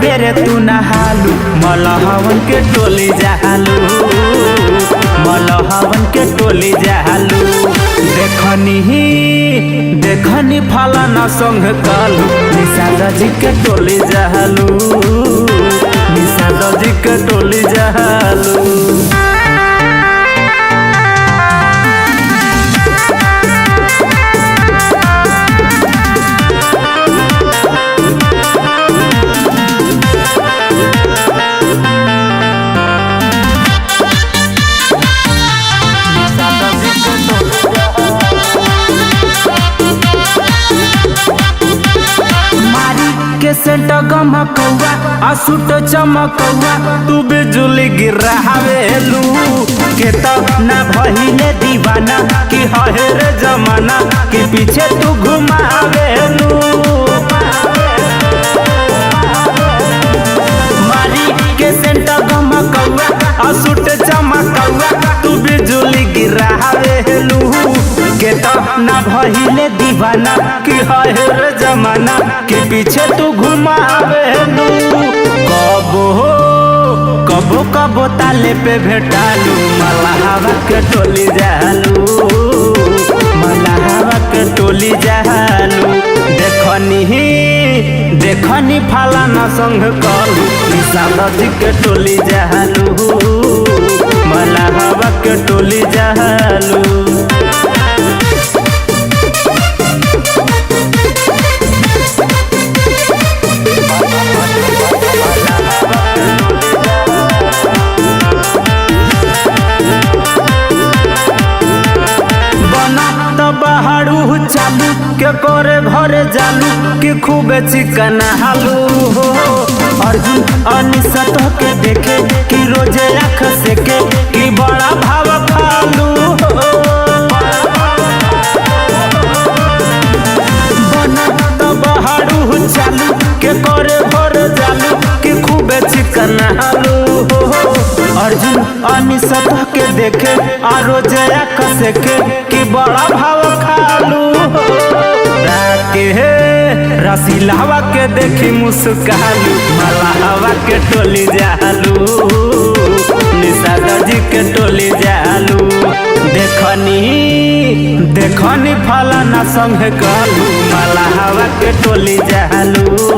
ढेरे तू नहालू मलहवन के टोली जालू मलहवन के टोली जालू देखनी फलाना संग कालू निषाद जी के टोली जालू निषाद जी के टोली जालू। सेंट गमकौआ आसुट चमकौआ तू बिजुली गिरावेलू के तब ना भहिले दीवाना कि हर जमाना के पीछे तू घुमावेलू मारी के सेंट गमकौआ आसुट चमकौआ तू बिजुली गिरावेलू के तब ना भहिले दीवाना कि हर जमाना के पीछे तू घुमावेलू कबो कबो ताले पे भेटालू मलहवा के टोली जालू मलहवा के टोली जालू देखनी फलाना संग कालू निषाद जी के टोली जालू मलहवा के टोली जालू। बहाड़ू चालू के करे घरे जालू कि खूबे चिकन हालू हो अर्जुन अनिशत के देखे कि रोजे आँख सेके कि बड़ा भाव खालू बना तो बहाड़ू चालू के करे घरे जालू कि खूबे चिकन हालू हो अर्जुन अनिशत के देखे आ रोजे आँख सेके कि बड़ा भाव खालू रसीलावा के देखी मुस्कालू मलहवा के टोली जालू निषाद जी के टोली जालू देखनी फलाना संग कालू मलहवा के टोली जालू।